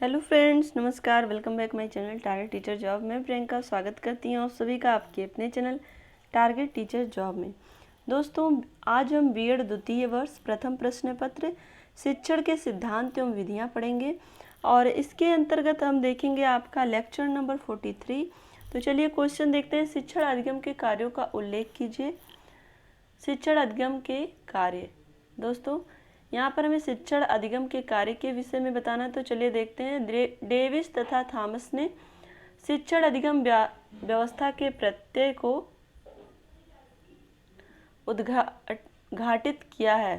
Hello friends, नमस्कार। Welcome back my channel target teacher job. मैं प्रियंका स्वागत करती हूँ आप सभी का आपके अपने चैनल टारगेट टीचर जॉब में। दोस्तों, आज हम बीएड द्वितीय वर्ष प्रथम प्रश्न पत्र शिक्षण के सिद्धांत एवं विधियाँ पढ़ेंगे और इसके अंतर्गत हम देखेंगे आपका लेक्चर नंबर 43। तो चलिए क्वेश्चन देखते हैं। शिक्षण अधिगम के कार्यों का उल्लेख कीजिए। शिक्षण अधिगम के कार्य, दोस्तों यहाँ पर हमें शिक्षण अधिगम के कार्य के विषय में बताना है। तो चलिए देखते हैं। डेविस तथा थॉमस ने शिक्षण अधिगम व्यवस्था के प्रत्यय को उद्घाटित किया है।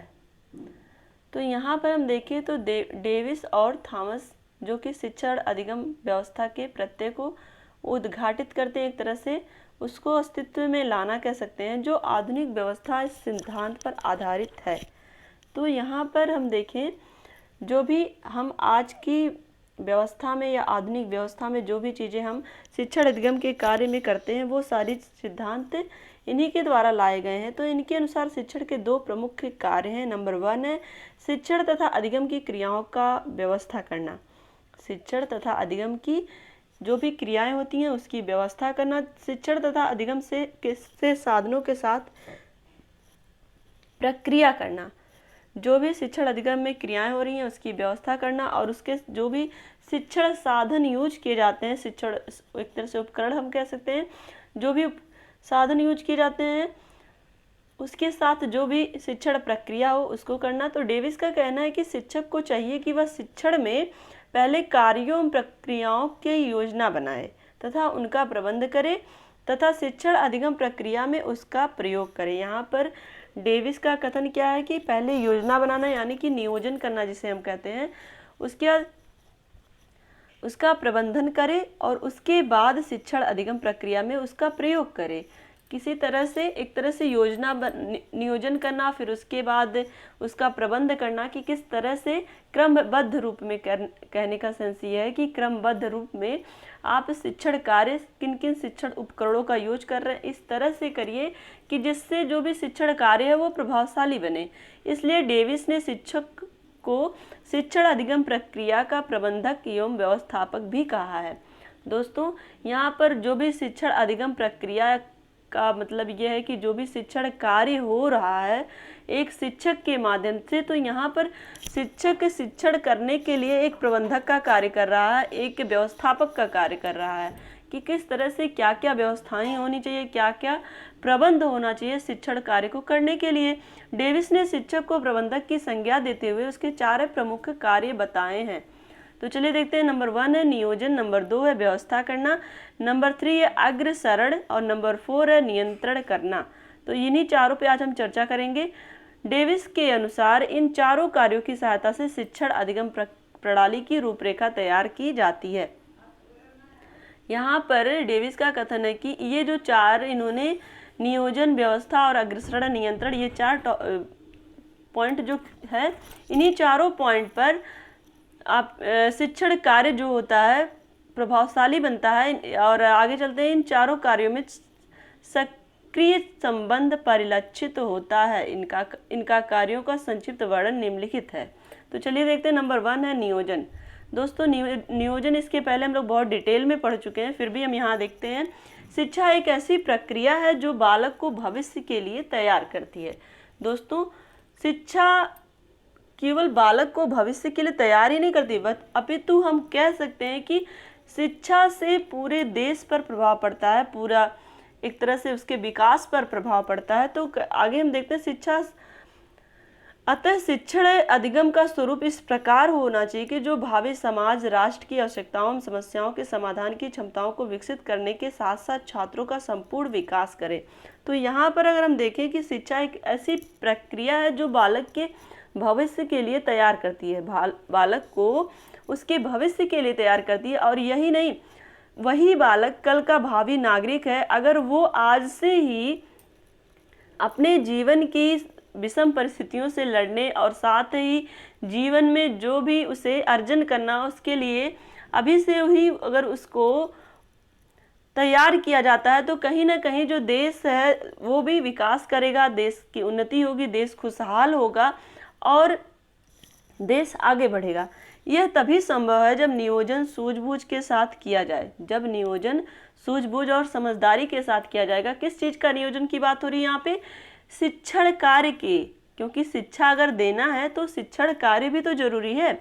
तो यहाँ पर हम देखें तो डेविस और थॉमस जो कि शिक्षण अधिगम व्यवस्था के प्रत्यय को उद्घाटित करते हैं, एक तरह से उसको अस्तित्व में लाना कह सकते हैं, जो आधुनिक व्यवस्था इस सिद्धांत पर आधारित है। तो यहाँ पर हम देखें, जो भी हम आज की व्यवस्था में या आधुनिक व्यवस्था में जो भी चीज़ें हम शिक्षण अधिगम के कार्य में करते हैं, वो सारी सिद्धांत इन्हीं के द्वारा लाए गए हैं। तो इनके अनुसार शिक्षण के दो प्रमुख कार्य हैं। नंबर 1 है शिक्षण तथा अधिगम की क्रियाओं का व्यवस्था करना। शिक्षण तथा अधिगम की जो भी क्रियाएं होती हैं उसकी व्यवस्था करना। शिक्षण तथा अधिगम से साधनों के साथ प्रक्रिया करना। जो भी शिक्षण अधिगम में क्रियाएं हो रही हैं उसकी व्यवस्था करना और उसके जो भी शिक्षण साधन यूज किए जाते हैं, शिक्षण एक तरह से उपकरण हम कह सकते हैं, जो भी साधन यूज किए जाते हैं उसके साथ जो भी शिक्षण प्रक्रिया हो उसको करना। तो डेविस का कहना है कि शिक्षक को चाहिए कि वह शिक्षण में पहले कार्यों एवं प्रक्रियाओं की योजना बनाए तथा उनका प्रबंध करे तथा शिक्षण अधिगम प्रक्रिया में उसका प्रयोग करे। यहाँ पर डेविस का कथन क्या है कि पहले योजना बनाना यानी कि नियोजन करना जिसे हम कहते हैं, उसके बाद उसका प्रबंधन करे और उसके बाद शिक्षण अधिगम प्रक्रिया में उसका प्रयोग करे। किसी तरह से एक तरह से नियोजन करना, फिर उसके बाद उसका प्रबंध करना कि किस तरह से क्रमबद्ध रूप में कहने का सेंस ये है कि क्रमबद्ध रूप में आप शिक्षण कार्य किन किन शिक्षण उपकरणों का यूज कर रहे हैं, इस तरह से करिए कि जिससे जो भी शिक्षण कार्य है वो प्रभावशाली बने। इसलिए डेविस ने शिक्षक को शिक्षण अधिगम प्रक्रिया का प्रबंधक एवं व्यवस्थापक भी कहा है। दोस्तों, यहाँ पर जो भी शिक्षण अधिगम प्रक्रिया का मतलब यह है कि जो भी शिक्षण कार्य हो रहा है एक शिक्षक के माध्यम से, तो यहाँ पर शिक्षक शिक्षण करने के लिए एक प्रबंधक का कार्य कर रहा है, एक व्यवस्थापक का कार्य कर रहा है कि किस तरह से क्या क्या व्यवस्थाएं होनी चाहिए, क्या क्या प्रबंध होना चाहिए शिक्षण कार्य को करने के लिए। डेविस ने शिक्षक को प्रबंधक की संज्ञा देते हुए उसके 4 प्रमुख कार्य बताए हैं। तो चलिए देखते हैं। नंबर 1 है नियोजन, नंबर 2 है व्यवस्था करना, नंबर 3 है अग्रसरण और नंबर 4 है नियंत्रण करना। तो इन्हीं चारों पे आज हम चर्चा करेंगे। डेविस के अनुसार इन चारों कार्यों की सहायता से शिक्षण अधिगम प्रणाली की रूपरेखा तैयार की जाती है। यहाँ पर डेविस का कथन है कि ये जो 4 इन्होंने नियोजन, व्यवस्था और अग्रसरण, नियंत्रण, ये 4 पॉइंट जो है, इन्हीं चारों पॉइंट पर आप शिक्षण कार्य जो होता है प्रभावशाली बनता है। और आगे चलते हैं। इन चारों कार्यों में सक्रिय संबंध परिलक्षित होता है। इनका कार्यों का संक्षिप्त वर्णन निम्नलिखित है। तो चलिए देखते हैं। नंबर 1 है नियोजन। दोस्तों, नियोजन इसके पहले हम लोग बहुत डिटेल में पढ़ चुके हैं, फिर भी हम यहाँ देखते हैं। शिक्षा एक ऐसी प्रक्रिया है जो बालक को भविष्य के लिए तैयार करती है। दोस्तों, शिक्षा केवल बालक को भविष्य के लिए तैयार ही नहीं करती, अपितु हम कह सकते हैं कि शिक्षा से पूरे देश पर प्रभाव पड़ता है, पूरा एक तरह से उसके विकास पर प्रभाव पड़ता है। तो आगे हम देखते हैं अतः शिक्षण अधिगम का स्वरूप इस प्रकार होना चाहिए कि जो भावी समाज, राष्ट्र की आवश्यकताओं, समस्याओं के समाधान की क्षमताओं को विकसित करने के साथ साथ छात्रों का संपूर्ण विकास करे। तो यहाँ पर अगर हम देखें कि शिक्षा एक ऐसी प्रक्रिया है जो बालक के भविष्य के लिए तैयार करती है, बालक को उसके भविष्य के लिए तैयार करती है। और यही नहीं, वही बालक कल का भावी नागरिक है। अगर वो आज से ही अपने जीवन की विषम परिस्थितियों से लड़ने और साथ ही जीवन में जो भी उसे अर्जन करना उसके लिए अभी से ही अगर उसको तैयार किया जाता है, तो कहीं ना कहीं जो देश है वो भी विकास करेगा, देश की उन्नति होगी, देश खुशहाल होगा। और देश आगे बढ़ेगा। यह तभी संभव है जब नियोजन सूझबूझ के साथ किया जाए। जब नियोजन सूझबूझ और समझदारी के साथ किया जाएगा। किस चीज़ का नियोजन की बात हो रही है यहाँ पे? शिक्षण कार्य के, क्योंकि शिक्षा अगर देना है तो शिक्षण कार्य भी तो जरूरी है।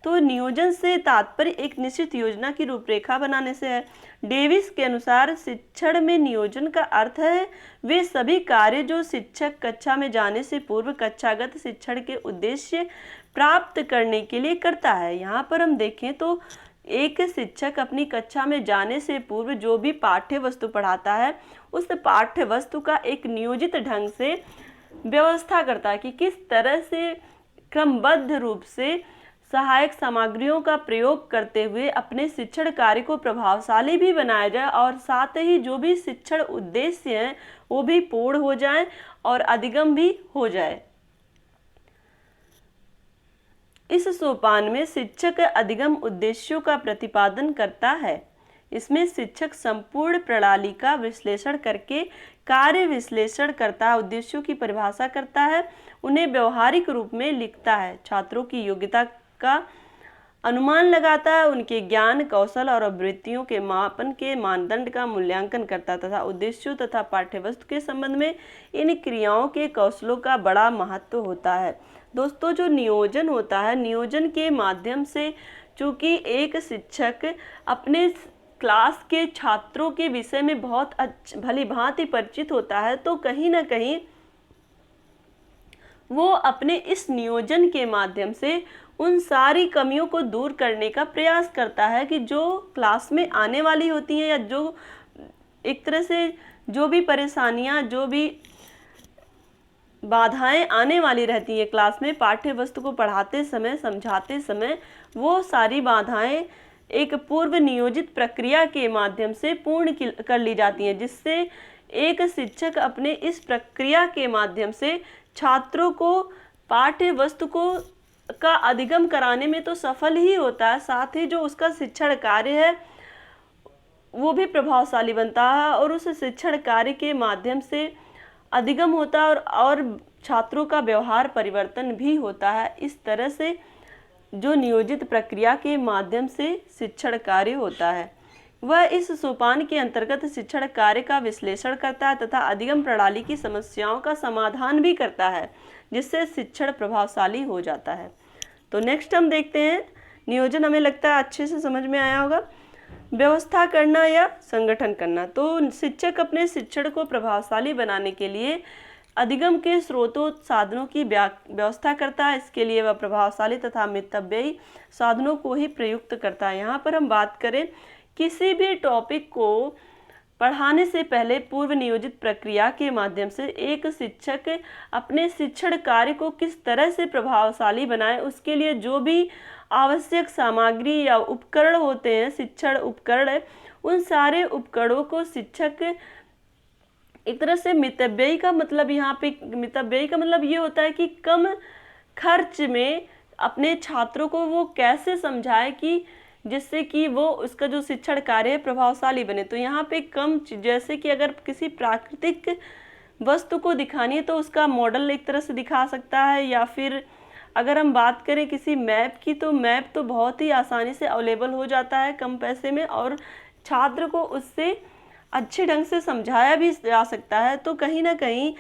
तो नियोजन से तात्पर्य एक निश्चित योजना की रूपरेखा बनाने से है। डेविस के अनुसार शिक्षण में नियोजन का अर्थ है वे सभी कार्य जो शिक्षक कक्षा में जाने से पूर्व कक्षागत शिक्षण के उद्देश्य प्राप्त करने के लिए करता है। यहाँ पर हम देखें तो एक शिक्षक अपनी कक्षा में जाने से पूर्व जो भी पाठ्य वस्तु पढ़ाता है उस पाठ्य वस्तु का एक नियोजित ढंग से व्यवस्था करता है कि किस तरह से क्रमबद्ध रूप से सहायक सामग्रियों का प्रयोग करते हुए अपने शिक्षण कार्य को प्रभावशाली भी बनाया जाए और साथ ही जो भी शिक्षण उद्देश्य हैं वो भी पूर्ण हो जाए और अधिगम भी हो जाए। इस सोपान में शिक्षक अधिगम उद्देश्यों का प्रतिपादन करता है। इसमें शिक्षक संपूर्ण प्रणाली का विश्लेषण करके कार्य विश्लेषण करता है, उद्देश्यों की परिभाषा करता है, उन्हें व्यवहारिक रूप में लिखता है, छात्रों की योग्यता का अनुमान लगाता है, उनके ज्ञान कौशल और अभिवृत्तियों के मापन के मानदंड का मूल्यांकन करता तथा उद्देश्यों तथा पाठ्यवस्तु के संबंध में इन क्रियाओं के कौशलों का बड़ा महत्व होता है। दोस्तों, जो नियोजन होता है, नियोजन के माध्यम से चूंकि एक शिक्षक अपने क्लास के छात्रों के विषय में बहुत भली भांति परिचित होता है, तो कहीं ना कहीं वो अपने इस नियोजन के माध्यम से उन सारी कमियों को दूर करने का प्रयास करता है कि जो क्लास में आने वाली होती हैं या जो एक तरह से जो भी परेशानियां, जो भी बाधाएं आने वाली रहती है क्लास में पाठ्य वस्तु को पढ़ाते समय, समझाते समय, वो सारी बाधाएं एक पूर्व नियोजित प्रक्रिया के माध्यम से पूर्ण कर ली जाती हैं, जिससे एक शिक्षक अपने इस प्रक्रिया के माध्यम से छात्रों को पाठ्य वस्तु का अधिगम कराने में तो सफल ही होता है, साथ ही जो उसका शिक्षण कार्य है वो भी प्रभावशाली बनता है और उस शिक्षण कार्य के माध्यम से अधिगम होता है और छात्रों का व्यवहार परिवर्तन भी होता है। इस तरह से जो नियोजित प्रक्रिया के माध्यम से शिक्षण कार्य होता है वह इस सोपान के अंतर्गत शिक्षण कार्य का विश्लेषण करता है तथा अधिगम प्रणाली की समस्याओं का समाधान भी करता है, जिससे शिक्षण प्रभावशाली हो जाता है। तो नेक्स्ट हम देखते हैं नियोजन, हमें लगता है अच्छे से समझ में आया होगा। व्यवस्था करना या संगठन करना। तो शिक्षक अपने शिक्षण को प्रभावशाली बनाने के लिए अधिगम के स्रोतों साधनों की व्यवस्था करता है। इसके लिए वह प्रभावशाली तथा मितव्ययी साधनों को ही प्रयुक्त करता है। यहाँ पर हम बात करें किसी भी टॉपिक को पढ़ाने से पहले पूर्व नियोजित प्रक्रिया के माध्यम से एक शिक्षक अपने शिक्षण कार्य को किस तरह से प्रभावशाली बनाए, उसके लिए जो भी आवश्यक सामग्री या उपकरण होते हैं, शिक्षण उपकरण, उन सारे उपकरणों को शिक्षक एक तरह से मितव्ययी का मतलब, यहाँ पे मितव्ययी का मतलब ये होता है कि कम खर्च में अपने छात्रों को वो कैसे समझाए कि जिससे कि वो उसका जो शिक्षण कार्य है प्रभावशाली बने। तो यहाँ पे कम, जैसे कि अगर किसी प्राकृतिक वस्तु को दिखानी है तो उसका मॉडल एक तरह से दिखा सकता है, या फिर अगर हम बात करें किसी मैप की तो मैप तो बहुत ही आसानी से अवेलेबल हो जाता है कम पैसे में और छात्र को उससे अच्छे ढंग से समझाया भी जा सकता है। तो कहीं ना कहीं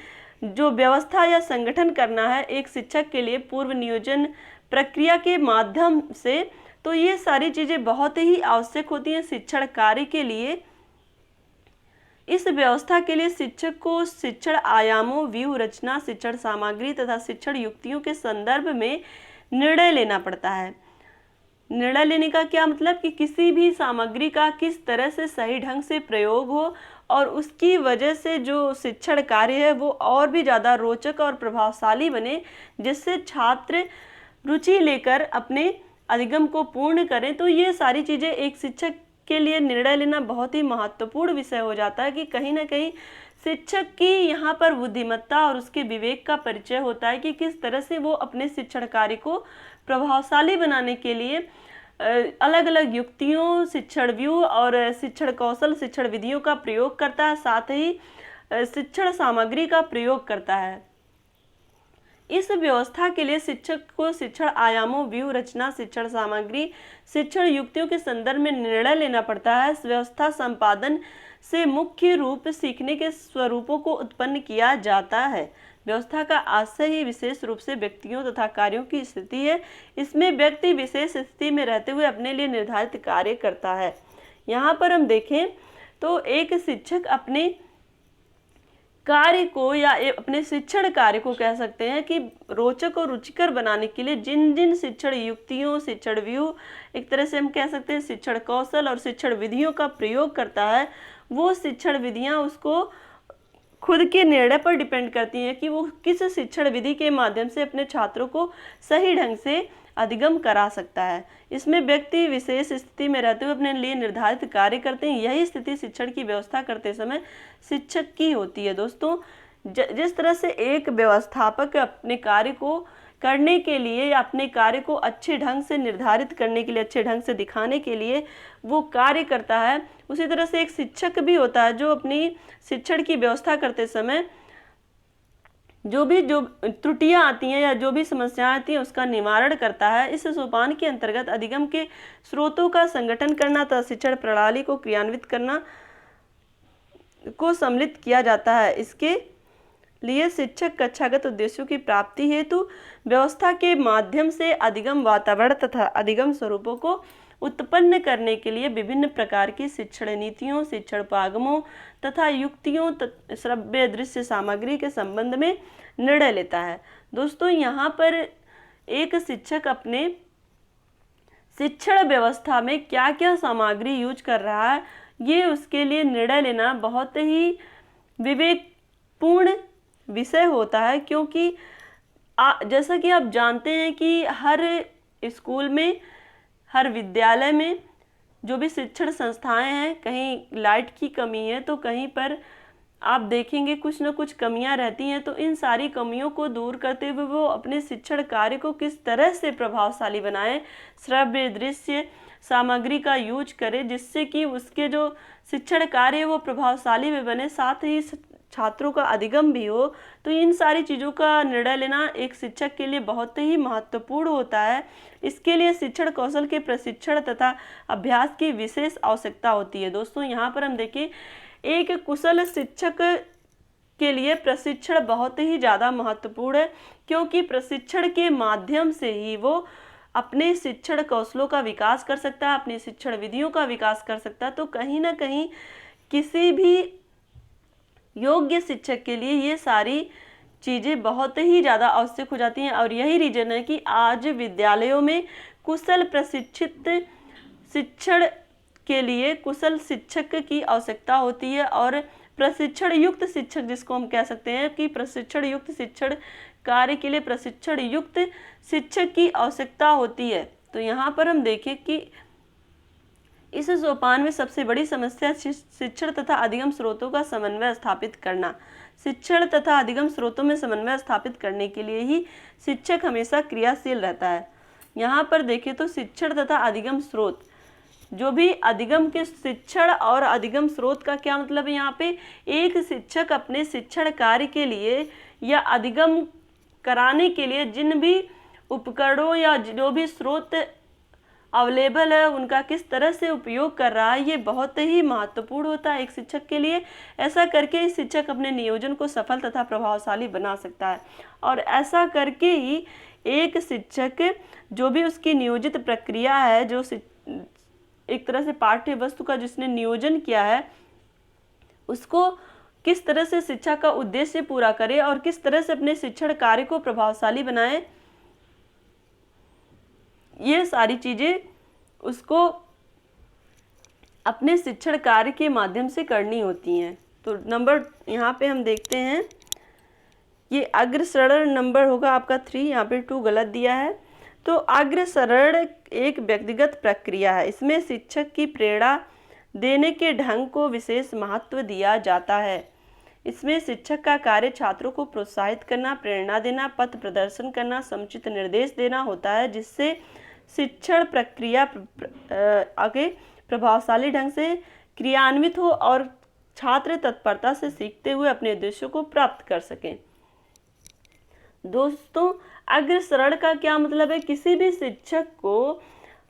जो व्यवस्था या संगठन करना है एक शिक्षक के लिए पूर्व नियोजन प्रक्रिया के माध्यम से, तो ये सारी चीज़ें बहुत ही आवश्यक होती हैं शिक्षण कार्य के लिए। इस व्यवस्था के लिए शिक्षक को शिक्षण आयामों, व्यूह रचना, शिक्षण सामग्री तथा शिक्षण युक्तियों के संदर्भ में निर्णय लेना पड़ता है। निर्णय लेने का क्या मतलब कि किसी भी सामग्री का किस तरह से सही ढंग से प्रयोग हो और उसकी वजह से जो शिक्षण कार्य है वो और भी ज़्यादा रोचक और प्रभावशाली बने, जिससे छात्र रुचि लेकर अपने अधिगम को पूर्ण करें। तो ये सारी चीज़ें एक शिक्षक के लिए निर्णय लेना बहुत ही महत्वपूर्ण विषय हो जाता है कि कहीं ना कहीं शिक्षक की यहाँ पर बुद्धिमत्ता और उसके विवेक का परिचय होता है कि किस तरह से वो अपने शिक्षण कार्य को प्रभावशाली बनाने के लिए अलग अलग युक्तियों, शिक्षण व्यू और शिक्षण कौशल, शिक्षण विधियों का प्रयोग करता है, साथ ही शिक्षण सामग्री का प्रयोग करता है। इस व्यवस्था के लिए शिक्षक को शिक्षण आयामों, व्यूह रचना, शिक्षण सामग्री, शिक्षण युक्तियों के संदर्भ में निर्णय लेना पड़ता है। इस व्यवस्था संपादन से मुख्य रूप सीखने के स्वरूपों को उत्पन्न किया जाता है। व्यवस्था का आशय ही विशेष रूप से व्यक्तियों तथा कार्यों की स्थिति है। इसमें व्यक्ति विशेष स्थिति में रहते हुए अपने लिए निर्धारित कार्य करता है। यहाँ पर हम देखें तो एक शिक्षक अपने कार्य को या अपने शिक्षण कार्य को कह सकते हैं कि रोचक और रुचिकर बनाने के लिए जिन जिन शिक्षण युक्तियों, शिक्षण व्यूह, एक तरह से हम कह सकते हैं शिक्षण कौशल और शिक्षण विधियों का प्रयोग करता है, वो शिक्षण विधियां उसको खुद के निर्णय पर डिपेंड करती हैं कि वो किस शिक्षण विधि के माध्यम से अपने छात्रों को सही ढंग से अधिगम करा सकता है। इसमें व्यक्ति विशेष स्थिति में रहते हुए अपने लिए निर्धारित कार्य करते हैं। यही स्थिति शिक्षण की व्यवस्था करते समय शिक्षक की होती है। दोस्तों, जिस तरह से एक व्यवस्थापक अपने कार्य को करने के लिए या अपने कार्य को अच्छे ढंग से निर्धारित करने के लिए, अच्छे ढंग से दिखाने के लिए वो कार्य करता है, उसी तरह से एक शिक्षक भी होता है जो अपनी शिक्षण की व्यवस्था करते समय जो त्रुटियां आती हैं या जो भी समस्याएं आती हैं उसका निवारण करता है। इस सोपान के अंतर्गत अधिगम के स्रोतों का संगठन करना तथा शिक्षण प्रणाली को क्रियान्वित करना को सम्मिलित किया जाता है। इसके लिए शिक्षक कक्षागत उद्देश्यों की प्राप्ति हेतु व्यवस्था के माध्यम से अधिगम वातावरण तथा अधिगम स्वरूपों को उत्पन्न करने के लिए विभिन्न प्रकार की शिक्षण नीतियों, शिक्षण पागमों तथा युक्तियों, श्रव्य दृश्य सामग्री के संबंध में निर्णय लेता है। दोस्तों, यहाँ पर एक शिक्षक अपने शिक्षण व्यवस्था में क्या क्या सामग्री यूज कर रहा है, ये उसके लिए निर्णय लेना बहुत ही विवेकपूर्ण विषय होता है, क्योंकि जैसा कि आप जानते हैं कि हर स्कूल में, हर विद्यालय में जो भी शिक्षण संस्थाएं हैं, कहीं लाइट की कमी है तो कहीं पर आप देखेंगे कुछ न कुछ कमियां रहती हैं। तो इन सारी कमियों को दूर करते हुए वो अपने शिक्षण कार्य को किस तरह से प्रभावशाली बनाएं, श्रव्य दृश्य सामग्री का यूज करें जिससे कि उसके जो शिक्षण कार्य वो प्रभावशाली भी बने, साथ ही छात्रों का अधिगम भी हो। तो इन सारी चीज़ों का निर्णय लेना एक शिक्षक के लिए बहुत ही महत्वपूर्ण होता है। इसके लिए शिक्षण कौशल के प्रशिक्षण तथा अभ्यास की विशेष आवश्यकता होती है। दोस्तों, यहाँ पर हम देखें एक कुशल शिक्षक के लिए प्रशिक्षण बहुत ही ज़्यादा महत्वपूर्ण है, क्योंकि प्रशिक्षण के माध्यम से ही वो अपने शिक्षण कौशलों का विकास कर सकता है, अपनी शिक्षण विधियों का विकास कर सकता है। तो कहीं ना कहीं किसी भी योग्य शिक्षक के लिए ये सारी चीज़ें बहुत ही ज़्यादा आवश्यक हो जाती हैं। और यही रीज़न है कि आज विद्यालयों में कुशल प्रशिक्षित शिक्षण के लिए कुशल शिक्षक की आवश्यकता होती है, और प्रशिक्षण युक्त शिक्षक, जिसको हम कह सकते हैं कि प्रशिक्षण युक्त शिक्षण कार्य के लिए प्रशिक्षण युक्त शिक्षक की आवश्यकता होती है। तो यहाँ पर हम देखें कि इस सोपान में सबसे बड़ी समस्या शिक्षण तथा अधिगम स्रोतों का समन्वय स्थापित करना। शिक्षण तथा अधिगम स्रोतों में समन्वय स्थापित करने के लिए ही शिक्षक हमेशा क्रियाशील रहता है। यहाँ पर देखें तो शिक्षण तथा अधिगम स्रोत, जो भी अधिगम के शिक्षण और अधिगम स्रोत का क्या मतलब है, यहाँ पे एक शिक्षक अपने शिक्षण कार्य के लिए या अधिगम कराने के लिए जिन भी उपकरणों या जो भी स्रोत अवेलेबल है उनका किस तरह से उपयोग कर रहा है, ये बहुत ही महत्वपूर्ण होता है एक शिक्षक के लिए। ऐसा करके शिक्षक अपने नियोजन को सफल तथा प्रभावशाली बना सकता है, और ऐसा करके ही एक शिक्षक जो भी उसकी नियोजित प्रक्रिया है, जो एक तरह से पाठ्य वस्तु का जिसने नियोजन किया है, उसको किस तरह से शिक्षा का उद्देश्य पूरा करे और किस तरह से अपने शिक्षण कार्य को प्रभावशाली बनाए, ये सारी चीज़ें उसको अपने शिक्षण कार्य के माध्यम से करनी होती हैं। तो नंबर यहाँ पे हम देखते हैं, ये अग्रसरण नंबर होगा आपका 3, यहाँ पे 2 गलत दिया है। तो अग्रसरण एक व्यक्तिगत प्रक्रिया है, इसमें शिक्षक की प्रेरणा देने के ढंग को विशेष महत्व दिया जाता है। इसमें शिक्षक का कार्य छात्रों को प्रोत्साहित करना, प्रेरणा देना, पथ प्रदर्शन करना, समुचित निर्देश देना होता है, जिससे शिक्षण प्रक्रिया आगे प्रभावशाली ढंग से क्रियान्वित हो और छात्र तत्परता से सीखते हुए अपने उद्देश्यों को प्राप्त कर सकें। दोस्तों, अग्रसरण का क्या मतलब है? किसी भी शिक्षक को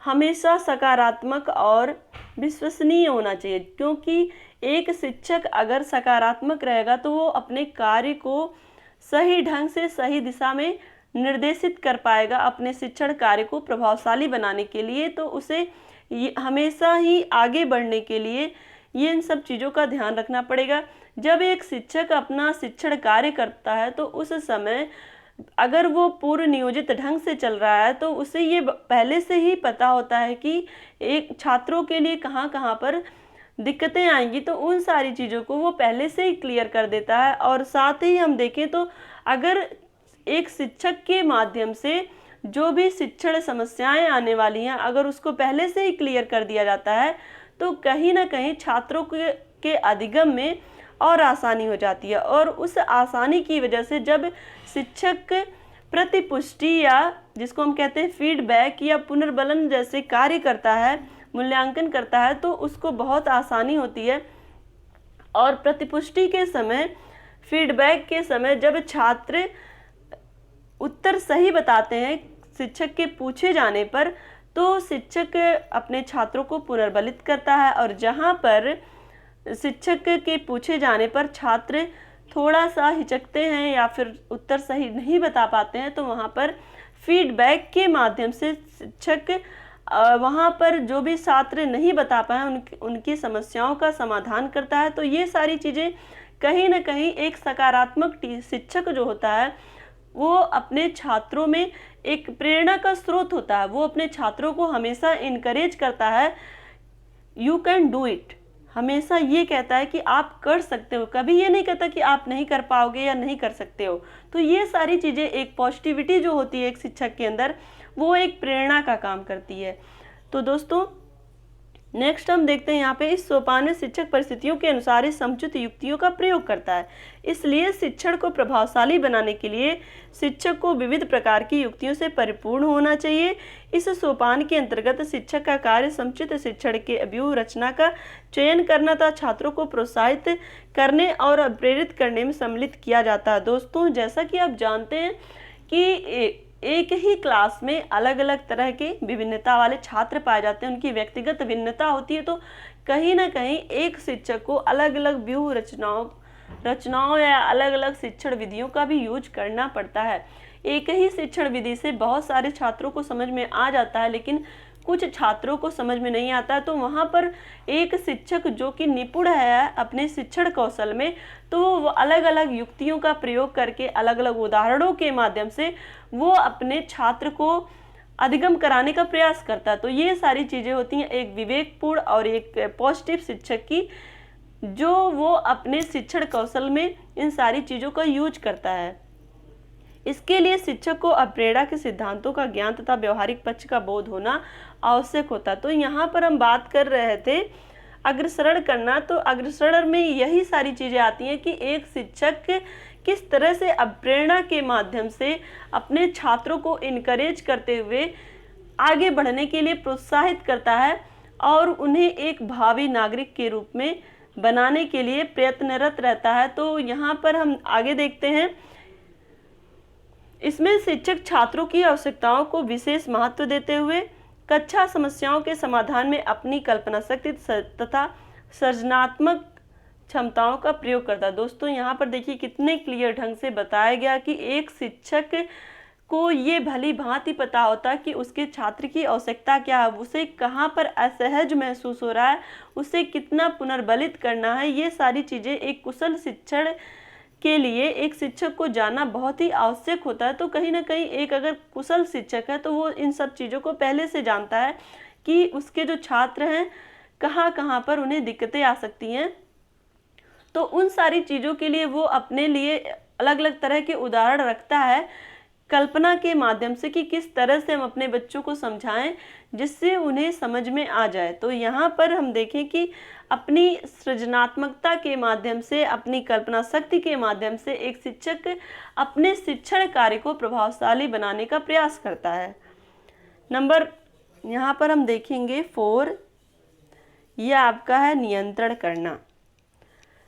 हमेशा सकारात्मक और विश्वसनीय होना चाहिए, क्योंकि एक शिक्षक अगर सकारात्मक रहेगा तो वो अपने कार्य को सही ढंग से सही दिशा में निर्देशित कर पाएगा। अपने शिक्षण कार्य को प्रभावशाली बनाने के लिए तो उसे हमेशा ही आगे बढ़ने के लिए ये इन सब चीज़ों का ध्यान रखना पड़ेगा। जब एक शिक्षक अपना शिक्षण कार्य करता है तो उस समय अगर वो पूर्व नियोजित ढंग से चल रहा है तो उसे ये पहले से ही पता होता है कि एक छात्रों के लिए कहाँ कहाँ पर दिक्कतें आएंगी, तो उन सारी चीज़ों को वो पहले से ही क्लियर कर देता है। और साथ ही हम देखें तो अगर एक शिक्षक के माध्यम से जो भी शिक्षण समस्याएं आने वाली हैं अगर उसको पहले से ही क्लियर कर दिया जाता है तो कहीं ना कहीं छात्रों के अधिगम में और आसानी हो जाती है। और उस आसानी की वजह से जब शिक्षक प्रतिपुष्टि या जिसको हम कहते हैं फीडबैक या पुनर्बलन जैसे कार्य करता है, मूल्यांकन करता है, तो उसको बहुत आसानी होती है। और प्रतिपुष्टि के समय, फीडबैक के समय जब छात्र उत्तर सही बताते हैं शिक्षक के पूछे जाने पर, तो शिक्षक अपने छात्रों को पुनर्बलित करता है। और जहाँ पर शिक्षक के पूछे जाने पर छात्र थोड़ा सा हिचकते हैं या फिर उत्तर सही नहीं बता पाते हैं, तो वहाँ पर फीडबैक के माध्यम से शिक्षक वहाँ पर जो भी छात्र नहीं बता पाए उनकी समस्याओं का समाधान करता है। तो ये सारी चीज़ें कहीं ना कहीं एक सकारात्मक शिक्षक जो होता है वो अपने छात्रों में एक प्रेरणा का स्रोत होता है। वो अपने छात्रों को हमेशा इनकरेज करता है, यू कैन डू इट, हमेशा ये कहता है कि आप कर सकते हो, कभी ये नहीं कहता कि आप नहीं कर पाओगे या नहीं कर सकते हो। तो ये सारी चीज़ें, एक पॉजिटिविटी जो होती है एक शिक्षक के अंदर, वो एक प्रेरणा का काम करती है। तो दोस्तों नेक्स्ट हम देखते हैं यहाँ पे इस सोपान में शिक्षक परिस्थितियों के अनुसार इस समुचित युक्तियों का प्रयोग करता है। इसलिए शिक्षण को प्रभावशाली बनाने के लिए शिक्षक को विविध प्रकार की युक्तियों से परिपूर्ण होना चाहिए। इस सोपान के अंतर्गत शिक्षक का कार्य समुचित शिक्षण के व्यूह रचना का चयन करना तथा छात्रों को प्रोत्साहित करने और प्रेरित करने में सम्मिलित किया जाता है। दोस्तों जैसा कि आप जानते हैं कि एक ही क्लास में अलग अलग तरह के विभिन्नता वाले छात्र पाए जाते हैं, उनकी व्यक्तिगत भिन्नता होती है, तो कहीं ना कहीं एक शिक्षक को अलग अलग व्यूह रचनाओं या अलग अलग शिक्षण विधियों का भी यूज करना पड़ता है। एक ही शिक्षण विधि से बहुत सारे छात्रों को समझ में आ जाता है, लेकिन कुछ छात्रों को समझ में नहीं आता है। तो वहाँ पर एक शिक्षक जो कि निपुण है अपने शिक्षण कौशल में, तो वो अलग अलग युक्तियों का प्रयोग करके अलग अलग उदाहरणों के माध्यम से वो अपने छात्र को अधिगम कराने का प्रयास करता है। तो ये सारी चीज़ें होती हैं एक विवेकपूर्ण और एक पॉजिटिव शिक्षक की, जो वो अपने शिक्षण कौशल में इन सारी चीज़ों का यूज करता है। इसके लिए शिक्षक को अप्रेरणा के सिद्धांतों का ज्ञान तथा व्यवहारिक पक्ष का बोध होना आवश्यक होता है। तो यहाँ पर हम बात कर रहे थे अग्रसरण करना, तो अग्रसरण में यही सारी चीज़ें आती हैं कि एक शिक्षक किस तरह से अप्रेरणा के माध्यम से अपने छात्रों को इनकरेज करते हुए आगे बढ़ने के लिए प्रोत्साहित करता है और उन्हें एक भावी नागरिक के रूप में बनाने के लिए प्रयत्नरत रहता है। तो यहाँ पर हम आगे देखते हैं, इसमें शिक्षक छात्रों की आवश्यकताओं को विशेष महत्व देते हुए कक्षा समस्याओं के समाधान में अपनी कल्पना शक्ति तथा सृजनात्मक क्षमताओं का प्रयोग करता है। दोस्तों यहाँ पर देखिए कितने क्लियर ढंग से बताया गया कि एक शिक्षक को ये भली भांति पता होता है कि उसके छात्र की आवश्यकता क्या है, उसे कहाँ पर असहज महसूस हो रहा है, उसे कितना पुनर्बलित करना है। ये सारी चीज़ें एक कुशल शिक्षण के लिए एक शिक्षक को जानना बहुत ही आवश्यक होता है। तो कहीं ना कहीं एक अगर कुशल शिक्षक है तो वो इन सब चीज़ों को पहले से जानता है कि उसके जो छात्र हैं कहाँ कहाँ पर उन्हें दिक्कतें आ सकती हैं। तो उन सारी चीज़ों के लिए वो अपने लिए अलग अलग तरह के उदाहरण रखता है कल्पना के माध्यम से कि किस तरह से हम अपने बच्चों को समझाएं जिससे उन्हें समझ में आ जाए। तो यहाँ पर हम देखें कि अपनी सृजनात्मकता के माध्यम से, अपनी कल्पना शक्ति के माध्यम से एक शिक्षक अपने शिक्षण कार्य को प्रभावशाली बनाने का प्रयास करता है। नंबर यहाँ पर हम देखेंगे 4, यह आपका है नियंत्रण करना।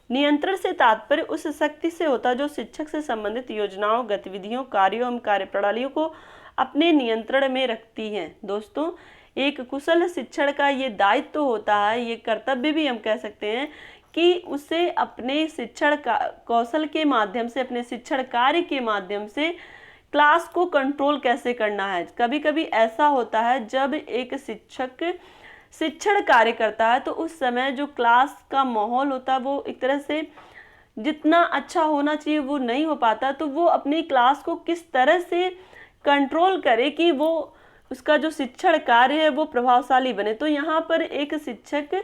नियंत्रण से तात्पर्य उस शक्ति से होता है जो शिक्षक से संबंधित योजनाओं, गतिविधियों, कार्यों एवं कार्यप्रणालियों को अपने नियंत्रण में रखती है। दोस्तों, एक कुशल शिक्षण का ये दायित्व तो होता है, ये कर्तव्य भी हम कह सकते हैं कि उसे अपने शिक्षण कौशल के माध्यम से, अपने शिक्षण कार्य के माध्यम से क्लास को कंट्रोल कैसे करना है। कभी कभी ऐसा होता है जब एक शिक्षक शिक्षण कार्य करता है तो उस समय जो क्लास का माहौल होता है वो एक तरह से जितना अच्छा होना चाहिए वो नहीं हो पाता, तो वो अपनी क्लास को किस तरह से कंट्रोल करे कि वो उसका जो शिक्षण कार्य है वो प्रभावशाली बने। तो यहाँ पर एक शिक्षक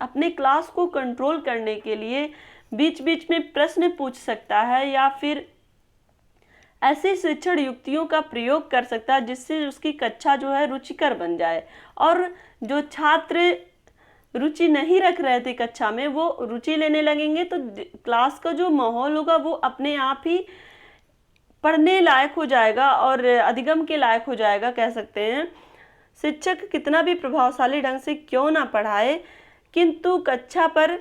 अपने क्लास को कंट्रोल करने के लिए बीच बीच में प्रश्न पूछ सकता है या फिर ऐसी शिक्षण युक्तियों का प्रयोग कर सकता है जिससे उसकी कक्षा जो है रुचिकर बन जाए, और जो छात्र रुचि नहीं रख रहे थे कक्षा में वो रुचि लेने लगेंगे, तो क्लास का जो माहौल होगा वो अपने आप ही पढ़ने लायक हो जाएगा और अधिगम के लायक हो जाएगा, कह सकते हैं। शिक्षक कितना भी प्रभावशाली ढंग से क्यों ना पढ़ाए, किंतु कक्षा पर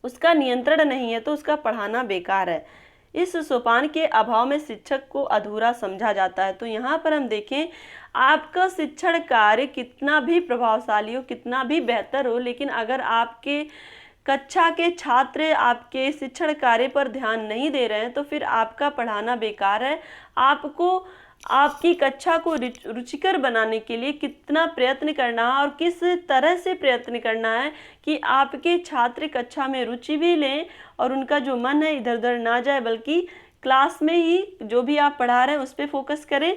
उसका नियंत्रण नहीं है तो उसका पढ़ाना बेकार है। इस सोपान के अभाव में शिक्षक को अधूरा समझा जाता है। तो यहाँ पर हम देखें, आपका शिक्षण कार्य कितना भी प्रभावशाली हो, कितना भी बेहतर हो, लेकिन अगर आपके कक्षा के छात्र आपके शिक्षण कार्य पर ध्यान नहीं दे रहे हैं तो फिर आपका पढ़ाना बेकार है। आपको आपकी कक्षा को रुचिकर बनाने के लिए कितना प्रयत्न करना है और किस तरह से प्रयत्न करना है कि आपके छात्र कक्षा में रुचि भी लें और उनका जो मन है इधर उधर ना जाए, बल्कि क्लास में ही जो भी आप पढ़ा रहे हैं उस पर फोकस करें।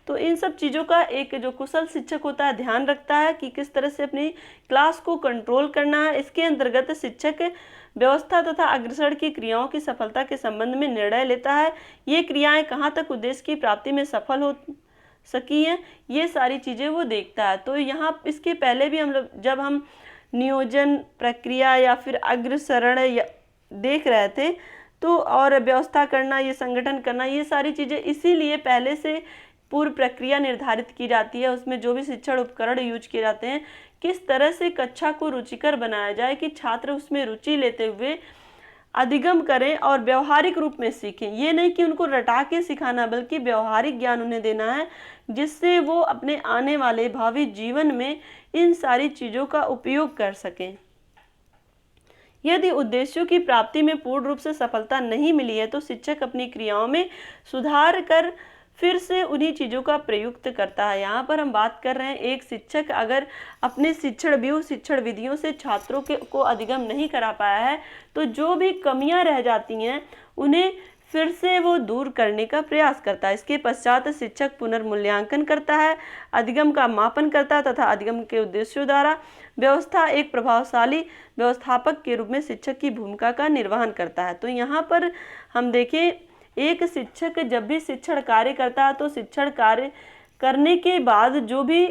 तो इन सब चीज़ों का एक जो कुशल शिक्षक होता है ध्यान रखता है कि किस तरह से अपनी क्लास को कंट्रोल करना है। इसके अंतर्गत शिक्षक व्यवस्था तथा अग्रसर की क्रियाओं की सफलता के संबंध में निर्णय लेता है। ये क्रियाएं कहाँ तक उद्देश्य की प्राप्ति में सफल हो सकी हैं, ये सारी चीज़ें वो देखता है। तो यहाँ इसके पहले भी हम लोग जब हम नियोजन प्रक्रिया या फिर अग्रसरण देख रहे थे तो, और व्यवस्था करना, ये संगठन करना, ये सारी चीज़ें इसीलिए पहले से पूर्व प्रक्रिया निर्धारित की जाती है। उसमें जो भी शिक्षण उपकरण यूज किए जाते हैं, किस तरह से कक्षा को रुचिकर बनाया जाए कि छात्र उसमें रुचि लेते हुए अधिगम करें और व्यवहारिक रूप में सीखें। ये नहीं कि उनको रटा के सिखाना, बल्कि व्यवहारिक ज्ञान उन्हें देना है जिससे वो अपने आने वाले भावी जीवन में इन सारी चीज़ों का उपयोग कर सकें। यदि उद्देश्यों की प्राप्ति में पूर्ण रूप से सफलता नहीं मिली है तो शिक्षक अपनी क्रियाओं में सुधार कर फिर से उन्हीं चीज़ों का प्रयुक्त करता है। यहाँ पर हम बात कर रहे हैं, एक शिक्षक अगर अपने शिक्षण व्यूह, शिक्षण विधियों से छात्रों को अधिगम नहीं करा पाया है तो जो भी कमियां रह जाती हैं उन्हें फिर से वो दूर करने का प्रयास करता है। इसके पश्चात शिक्षक पुनर्मूल्यांकन करता है, अधिगम का मापन करता है तथा अधिगम के उद्देश्यों द्वारा व्यवस्था एक प्रभावशाली व्यवस्थापक के रूप में शिक्षक की भूमिका का निर्वहन करता है। तो यहाँ पर हम देखें, एक शिक्षक जब भी शिक्षण कार्य करता है तो शिक्षण कार्य करने के बाद जो भी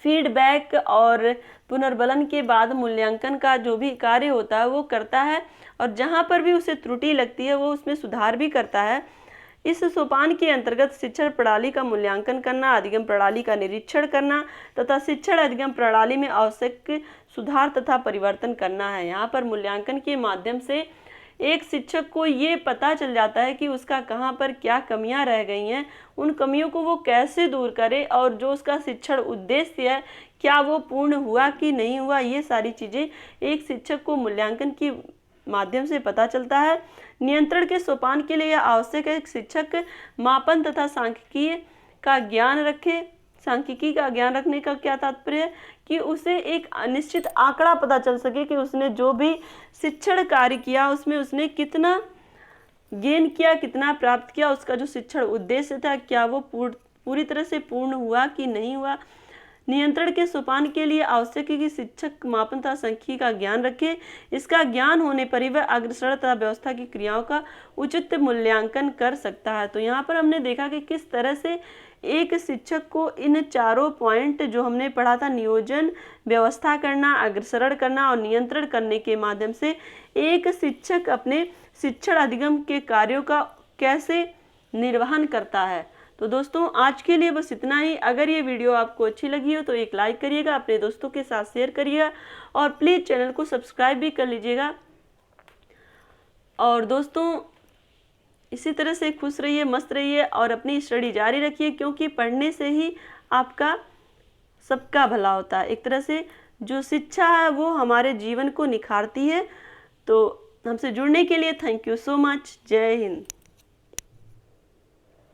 फीडबैक और पुनर्बलन के बाद मूल्यांकन का जो भी कार्य होता है वो करता है, और जहाँ पर भी उसे त्रुटि लगती है वो उसमें सुधार भी करता है। इस सोपान के अंतर्गत शिक्षण प्रणाली का मूल्यांकन करना, अधिगम प्रणाली का निरीक्षण करना तथा शिक्षण अधिगम प्रणाली में आवश्यक सुधार तथा परिवर्तन करना है। यहाँ पर मूल्यांकन के माध्यम से एक शिक्षक को ये पता चल जाता है कि उसका कहाँ पर क्या कमियां रह गई हैं, उन कमियों को वो कैसे दूर करे और जो उसका शिक्षण उद्देश्य है क्या वो पूर्ण हुआ कि नहीं हुआ, ये सारी चीज़ें एक शिक्षक को मूल्यांकन के माध्यम से पता चलता है। नियंत्रण के सोपान के लिए यह आवश्यक है कि शिक्षक मापन तथा सांख्यिकी का ज्ञान रखे। सांख्यिकी का ज्ञान रखने का क्या तात्पर्य है कि उसे एक अनिश्चित आंकड़ा पता चल सके कि उसने जो भी शिक्षण कार्य किया उसमें उसने कितना गेन किया, कितना प्राप्त किया, उसका जो शिक्षण उद्देश्य था क्या वो पूरी तरह से पूर्ण हुआ कि नहीं हुआ। नियंत्रण के सोपान के लिए आवश्यक है कि शिक्षक मापन तथा सांख्यिकी का ज्ञान रखे। इसका ज्ञान होने पर ही वह अग्रसर तथा व्यवस्था की क्रियाओं का उचित मूल्यांकन कर सकता है। तो यहाँ पर हमने देखा कि किस तरह से एक शिक्षक को इन चारों पॉइंट जो हमने पढ़ा था, नियोजन, व्यवस्था करना, अग्रसरण करना और नियंत्रण करने के माध्यम से एक शिक्षक अपने शिक्षण अधिगम के कार्यों का कैसे निर्वहन करता है। तो दोस्तों आज के लिए बस इतना ही। अगर ये वीडियो आपको अच्छी लगी हो तो एक लाइक करिएगा, अपने दोस्तों के साथ शेयर करिएगा और प्लीज़ चैनल को सब्सक्राइब भी कर लीजिएगा। और दोस्तों इसी तरह से खुश रहिए, मस्त रहिए और अपनी स्टडी जारी रखिए, क्योंकि पढ़ने से ही आपका सबका भला होता है। एक तरह से जो शिक्षा है वो हमारे जीवन को निखारती है। तो हमसे जुड़ने के लिए थैंक यू सो मच। जय हिंद।